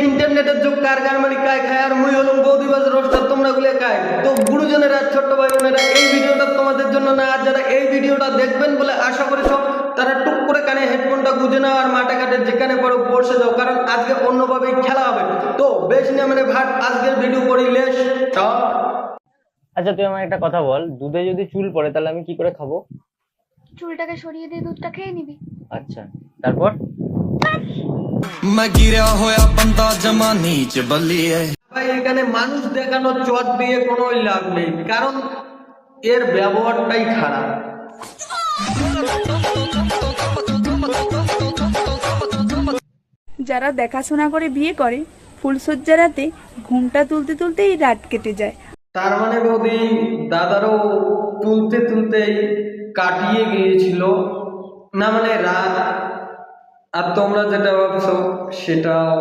ইন্টারনেটের যুগ, কার গান মানি কায় খায়, আর মুই হলাম বৌদিবাজ রোস্টার, তোমরা গুলো কায়। তো গুরুজনেরা, ছোট্ট ভাই বোনেরা, এই ভিডিওটা তোমাদের জন্য না। আর যারা এই ভিডিওটা দেখবেন বলে আশা করি সব, তারা টুক করে কানে হেডফোনটা গুঁজে নাও আর মাঠে ঘাটে যেখানে পড়ো বসে যাও, কারণ আজকে অন্যভাবেই খেলা হবে। তো বেশ না মানে ভাট, আজকের ভিডিও করি লেশ। আচ্ছা তুই আমাকে একটা কথা বল, দুধে যদি চুল পড়ে তাহলে আমি কি করে খাবো? চুলটাকে সরিয়ে দিয়ে দুধটা খেয়ে নিবি। আচ্ছা, তারপর? मैं गिरा होया बंदा जमा नीच बलिए। ভাই এখানে মানুষ দেখানো চট দিয়ে কোনো লাভ নেই, কারণ এর ব্যবহারটাই খারাপ। যারা দেখাশোনা করে বিয়ে করে, ফুলসজ্জা রাতে ঘুমটা তুলতে তুলতেই রাত কেটে যায়। তার মানে বৌদি দাদারও তুলতে তুলতেই কাটিয়ে গিয়েছিল, না মানে রাত। আর তোমরা যেটা ভাবছো সেটাও।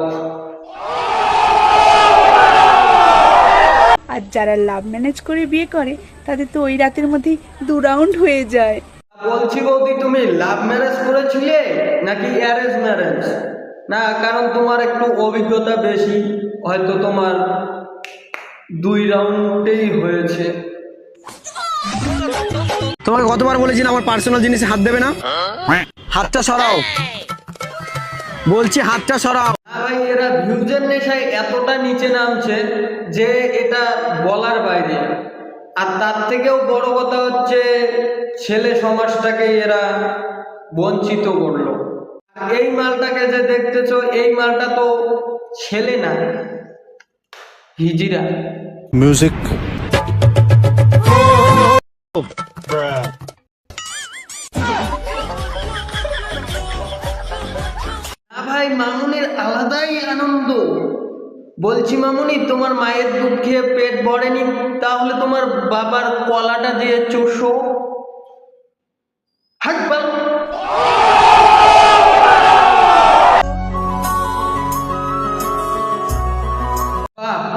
আর যারা লাভ ম্যানেজ করে বিয়ে করে, তাদের তো ওই রাতের মধ্যেই 2 রাউন্ড হয়ে যায়। বলছি বৌদি, তুমি লাভ ম্যারেজ করেছিলে নাকি অ্যারেঞ্জ ম্যারেজ? না, কারণ তোমার একটু অভিজ্ঞতা বেশি, হয়তো তোমার 2 রাউন্ডেই হয়েছে। তোমাকে কতবার বলেছি না আমার পার্সোনাল জিনিসে হাত দেবে না? হাতটা সরাও বলছি, হাতটা সরাও। ভাই এরা ভিউজের নেশায় এতটা নিচে নামছে যে এটা বলার বাইরে। আর তার থেকেও বড় কথা হচ্ছে, ছেলে সমাজটাকে এরা বঞ্চিত করলো। এই মালটাকে যে দেখতেছো, এই মালটা তো ছেলে না, হিজিরা। মিউজিক। ভাই মামুনির আলাদাই আনন্দ। বলছি মামুনি, তোমার মায়ের দুধ খেয়ে পেট ভরেনি, তাহলে তোমার বাবার কলাটা দিয়ে চোষো। হাঁটবা।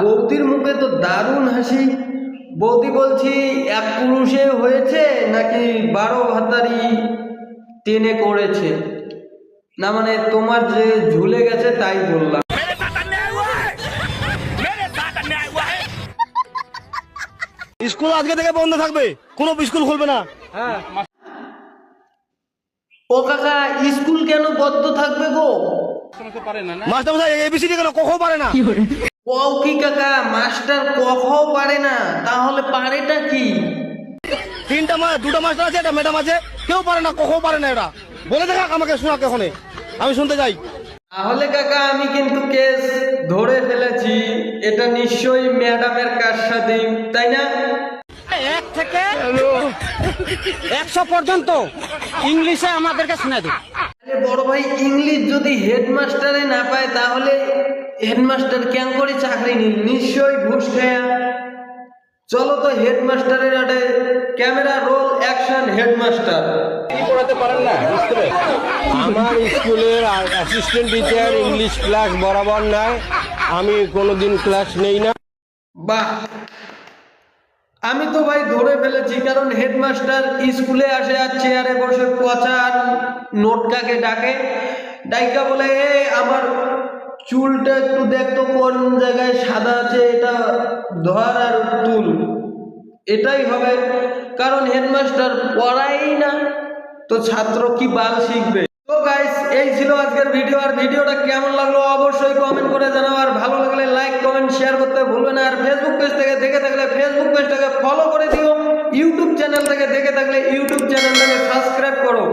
বৌদির মুখে তো দারুণ হাসি। বৌদি বলছি, এক পুরুষে হয়েছে নাকি 12 ভাতারি টেনে করেছে? না মানে তোমার যে ঝুলে গেছে তাই বললাম। স্কুল আজকে থেকে বন্ধ থাকবে, কোনো স্কুল খুলবে না। ও কাকা, স্কুল কেন বন্ধ থাকবে গো? মাস্টার মশাই এবিসিডি কেন কখো পারে না? কও কি কাকা, মাস্টার কখও পারে না, তাহলে পারেটা কি? 2টা মাস্টার আছে, একটা ম্যাডাম আছে, কেউ পারে না, কখো পারে না। এরা বলে দেখা আমাকে, শোনা কখনে আমি শুনতে যাই। তাহলে কাকা আমি কিন্তু কেস ধরে ফেলেছি, এটা নিশ্চয়ই ম্যাডামের কারসাজি, তাই না? 1 থেকে 100 পর্যন্ত ইংলিশে আমাদেরকে শোনা দিন। বড় ভাই, ইংলিশ যদি হেডমাস্টারে না পায় তাহলে হেডমাস্টার কেন করে চাকরি নিল? নিশ্চয়ই ঘুষ খায়া। চলো তো হেডমাস্টারের আড়ে, ক্যামেরা রোল অ্যাকশন। হেডমাস্টার আমার স্কুলের অ্যাসিস্ট্যান্ট টিচার ইংলিশ ক্লাস বরাবর নাই, আমি কোনোদিন ক্লাস নেই না। বাহ, আমি তো ভাই ধরে ফেলেছি, কারণ হেডমাস্টার স্কুলে আসে আর চেয়ারে বসে পচা আর নোটকাকে ডাকে, ডাইকা বলে, এ আমার চুলটা একটু দেখতো কোন জায়গায় সাদা আছে, এটা ধর আর তুল। এটাই হবে, কারণ হেডমাস্টার পড়াই না, তো ছাত্র কি বাল শিখবে? তো গাইস, এই ছিল আজকের ভিডিও। আর ভিডিওটা কেমন লাগলো অবশ্যই কমেন্ট করে জানাও, আর ভালো লাগলে লাইক কমেন্ট শেয়ার করতে ভুলবে না। আর ফেসবুক পেজ থেকে দেখে থাকলে ফেসবুক পেজটাকে ফলো করে দিও, ইউটিউব চ্যানেল থেকে দেখে থাকলে ইউটিউব চ্যানেলটাকে সাবস্ক্রাইব করো।